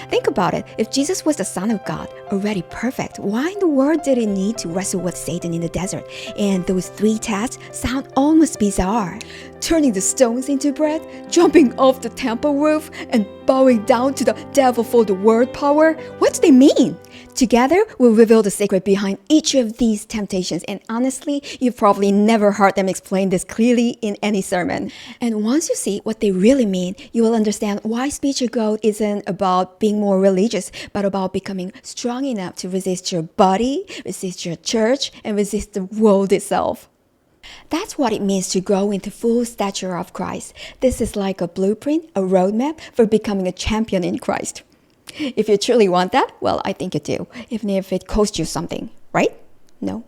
Think about it. If Jesus was the Son of God, already perfect, why in the world did he need to wrestle with Satan in the desert? And those 3 tests sound almost bizarre. Turning the stones into bread, jumping off the temple roof, and bowing down to the devil for the word power. What do they mean? Together, we'll reveal the secret behind each of these temptations, and honestly, you've probably never heard them explain this clearly in any sermon. And once you see what they really mean, you will understand why spiritual growth isn't about being more religious, but about becoming strong enough to resist your body, resist your church, and resist the world itself. That's what it means to grow into full stature of Christ. This is like a blueprint, a roadmap for becoming a champion in Christ. If you truly want that, well, I think you do, even if it costs you something, right? No?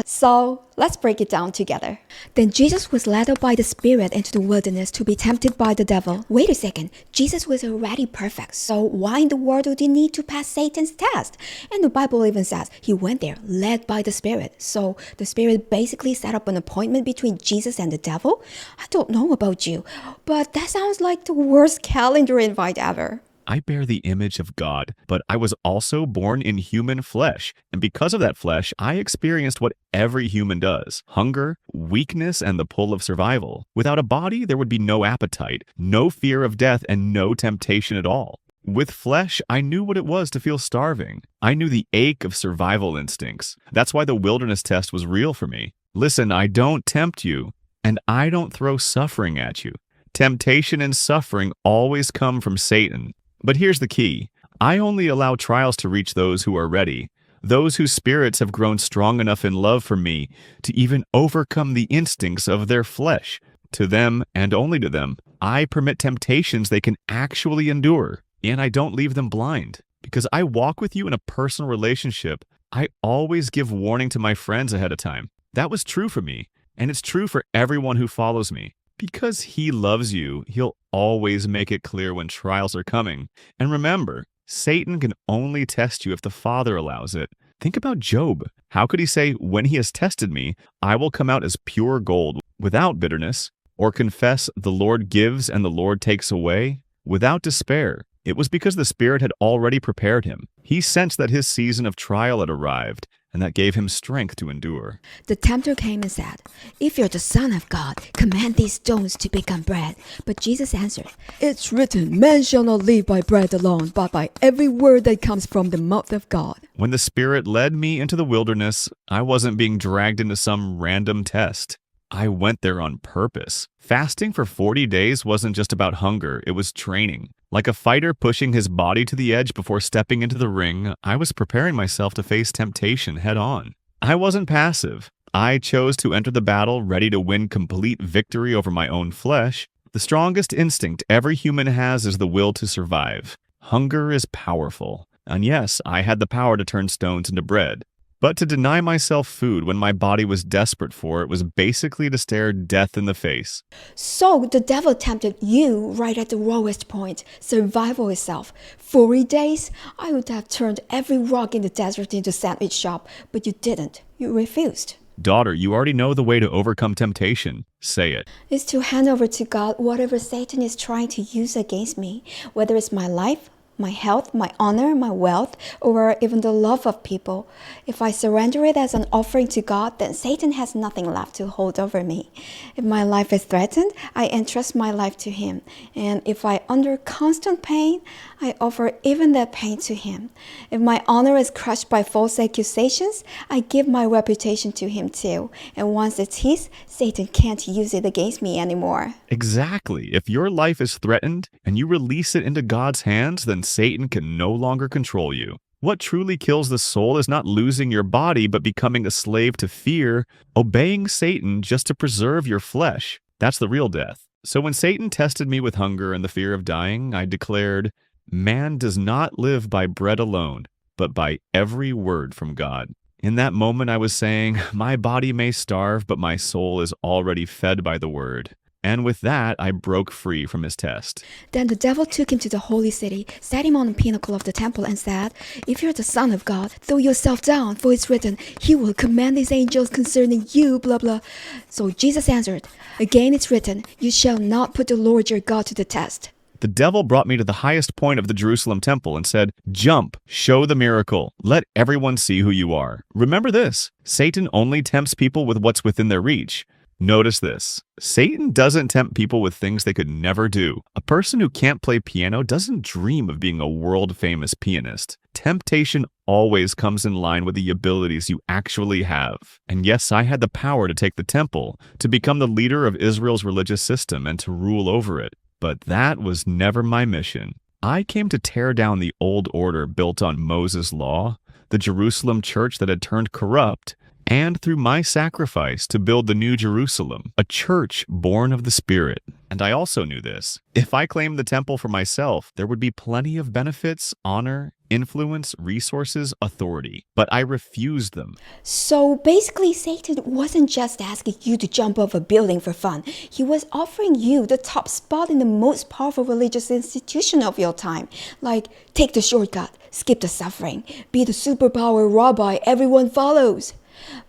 So, let's break it down together. Then Jesus was led up by the Spirit into the wilderness to be tempted by the devil. Wait a second, Jesus was already perfect, so why in the world would he need to pass Satan's test? And the Bible even says he went there led by the Spirit. So, the Spirit basically set up an appointment between Jesus and the devil? I don't know about you, but that sounds like the worst calendar invite ever. I bear the image of God, but I was also born in human flesh. And because of that flesh, I experienced what every human does: hunger, weakness, and the pull of survival. Without a body, there would be no appetite, no fear of death, and no temptation at all. With flesh, I knew what it was to feel starving. I knew the ache of survival instincts. That's why the wilderness test was real for me. Listen, I don't tempt you, and I don't throw suffering at you. Temptation and suffering always come from Satan. But here's the key. I only allow trials to reach those who are ready, those whose spirits have grown strong enough in love for me to even overcome the instincts of their flesh. To them, and only to them, I permit temptations they can actually endure, and I don't leave them blind. Because I walk with you in a personal relationship, I always give warning to my friends ahead of time. That was true for me, and it's true for everyone who follows me. Because he loves you, he'll always make it clear when trials are coming. And remember, Satan can only test you if the Father allows it. Think about Job. How could he say, when he has tested me, I will come out as pure gold without bitterness, or confess the Lord gives and the Lord takes away without despair? It was because the Spirit had already prepared him. He sensed that his season of trial had arrived, and that gave him strength to endure. The tempter came and said, "If you're the Son of God, command these stones to become bread." But Jesus answered, "It's written, man shall not live by bread alone, but by every word that comes from the mouth of God." When the Spirit led me into the wilderness, I wasn't being dragged into some random test. I went there on purpose. Fasting for 40 days wasn't just about hunger, it was training. Like a fighter pushing his body to the edge before stepping into the ring, I was preparing myself to face temptation head on. I wasn't passive. I chose to enter the battle ready to win complete victory over my own flesh. The strongest instinct every human has is the will to survive. Hunger is powerful. And yes, I had the power to turn stones into bread. But to deny myself food when my body was desperate for it was basically to stare death in the face. So the devil tempted you right at the lowest point, survival itself. 40 days? I would have turned every rock in the desert into a sandwich shop, but you didn't. You refused. Daughter, you already know the way to overcome temptation. Say it. It's to hand over to God whatever Satan is trying to use against me, whether it's my life, my health, my honor, my wealth, or even the love of people. If I surrender it as an offering to God, then Satan has nothing left to hold over me. If my life is threatened, I entrust my life to him. And if I under constant pain, I offer even that pain to him. If my honor is crushed by false accusations, I give my reputation to him too. And once it's his, Satan can't use it against me anymore. Exactly. If your life is threatened and you release it into God's hands, then Satan can no longer control you. What truly kills the soul is not losing your body, but becoming a slave to fear, obeying Satan just to preserve your flesh. That's the real death. So when Satan tested me with hunger and the fear of dying, I declared, "Man does not live by bread alone, but by every word from God." In that moment, I was saying, my body may starve, but my soul is already fed by the word. And with that, I broke free from his test. Then the devil took him to the holy city, set him on the pinnacle of the temple, and said, "If you're the Son of God, throw yourself down, for it's written, he will command his angels concerning you, blah, blah." So Jesus answered, "Again it's written, you shall not put the Lord your God to the test." The devil brought me to the highest point of the Jerusalem temple and said, "Jump, show the miracle, let everyone see who you are." Remember this, Satan only tempts people with what's within their reach. Notice this, Satan doesn't tempt people with things they could never do. A person who can't play piano doesn't dream of being a world-famous pianist. Temptation always comes in line with the abilities you actually have. And yes, I had the power to take the temple, to become the leader of Israel's religious system and to rule over it. But that was never my mission. I came to tear down the old order built on Moses' law, the Jerusalem church that had turned corrupt, and through my sacrifice to build the New Jerusalem, a church born of the Spirit. And I also knew this. If I claimed the temple for myself, there would be plenty of benefits, honor, influence, resources, authority. But I refused them. So basically, Satan wasn't just asking you to jump off a building for fun. He was offering you the top spot in the most powerful religious institution of your time. Like, take the shortcut, skip the suffering, be the superpower rabbi everyone follows.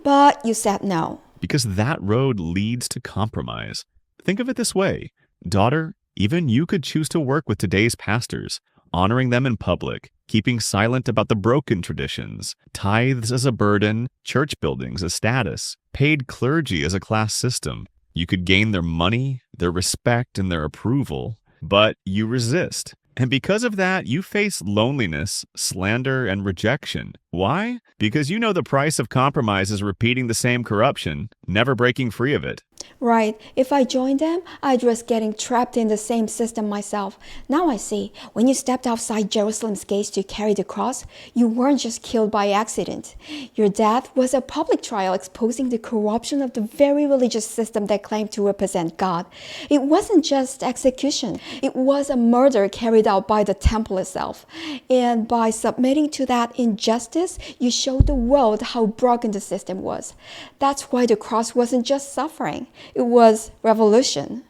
But you said no. Because that road leads to compromise. Think of it this way. Daughter, even you could choose to work with today's pastors, honoring them in public, keeping silent about the broken traditions, tithes as a burden, church buildings as status, paid clergy as a class system. You could gain their money, their respect, and their approval, but you resist. And because of that, you face loneliness, slander, and rejection. Why? Because you know the price of compromise is repeating the same corruption, never breaking free of it. Right. If I joined them, I'd risk getting trapped in the same system myself. Now I see. When you stepped outside Jerusalem's gates to carry the cross, you weren't just killed by accident. Your death was a public trial exposing the corruption of the very religious system that claimed to represent God. It wasn't just execution. It was a murder carried out by the temple itself. And by submitting to that injustice, you showed the world how broken the system was. That's why the cross wasn't just suffering. It was revolution.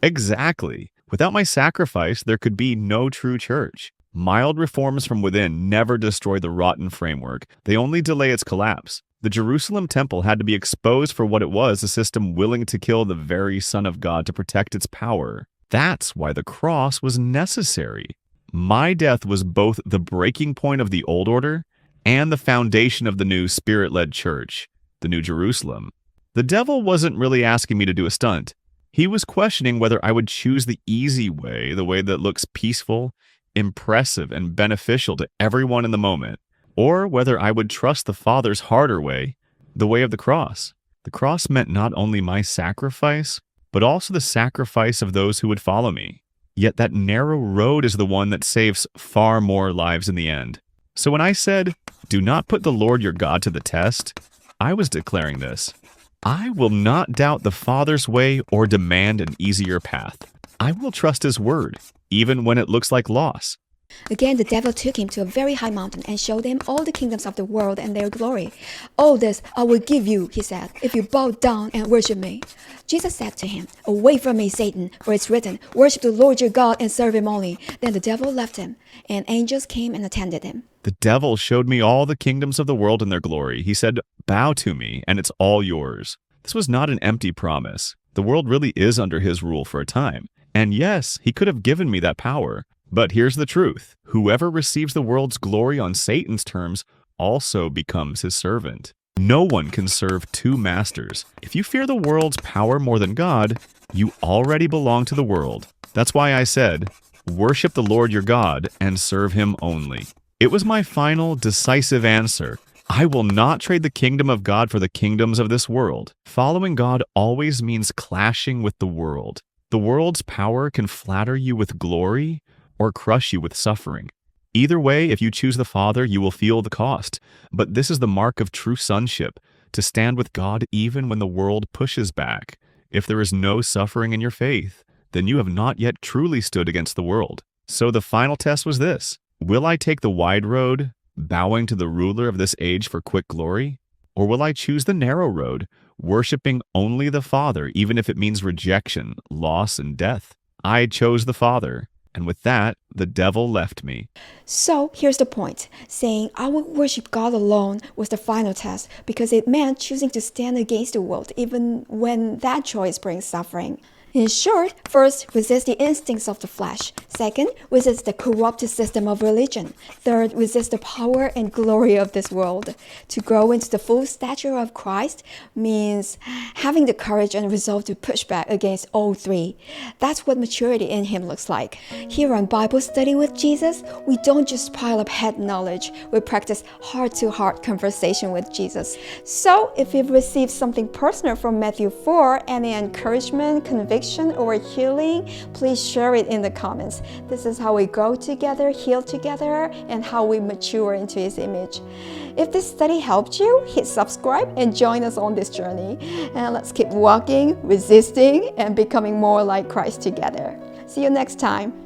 Exactly. Without my sacrifice, there could be no true church. Mild reforms from within never destroy the rotten framework. They only delay its collapse. The Jerusalem temple had to be exposed for what it was, a system willing to kill the very Son of God to protect its power. That's why the cross was necessary. My death was both the breaking point of the old order and the foundation of the new Spirit-led church, the New Jerusalem. The devil wasn't really asking me to do a stunt. He was questioning whether I would choose the easy way, the way that looks peaceful, impressive, and beneficial to everyone in the moment, or whether I would trust the Father's harder way, the way of the cross. The cross meant not only my sacrifice, but also the sacrifice of those who would follow me. Yet that narrow road is the one that saves far more lives in the end. So when I said, "Do not put the Lord your God to the test," I was declaring this. I will not doubt the Father's way or demand an easier path. I will trust His word, even when it looks like loss. Again, the devil took him to a very high mountain and showed him all the kingdoms of the world and their glory. "All this I will give you," he said, "if you bow down and worship me." Jesus said to him, "Away from me, Satan, for it's written, worship the Lord your God and serve him only." Then the devil left him, and angels came and attended him. The devil showed me all the kingdoms of the world and their glory. He said, "Bow to me, and it's all yours." This was not an empty promise. The world really is under his rule for a time. And yes, he could have given me that power. But here's the truth. Whoever receives the world's glory on Satan's terms also becomes his servant. No one can serve two masters. If you fear the world's power more than God, you already belong to the world. That's why I said, worship the Lord your God and serve him only. It was my final, decisive answer. I will not trade the kingdom of God for the kingdoms of this world. Following God always means clashing with the world. The world's power can flatter you with glory or crush you with suffering. Either way, if you choose the Father, you will feel the cost. But this is the mark of true sonship, to stand with God even when the world pushes back. If there is no suffering in your faith, then you have not yet truly stood against the world. So the final test was this. Will I take the wide road, bowing to the ruler of this age for quick glory? Or will I choose the narrow road, worshiping only the Father, even if it means rejection, loss, and death? I chose the Father. And with that, the devil left me. So here's the point. Saying I will worship God alone was the final test because it meant choosing to stand against the world even when that choice brings suffering. In short, first, resist the instincts of the flesh. Second, resist the corrupted system of religion. Third, resist the power and glory of this world. To grow into the full stature of Christ means having the courage and resolve to push back against all three. That's what maturity in Him looks like. Here on Bible Study with Jesus, we don't just pile up head knowledge, we practice heart-to-heart conversation with Jesus. So, if you've received something personal from Matthew 4, any encouragement, conviction, or healing, please share it in the comments. This is how we grow together, heal together, and how we mature into His image. If this study helped you, hit subscribe and join us on this journey. And let's keep walking, resisting, and becoming more like Christ together. See you next time.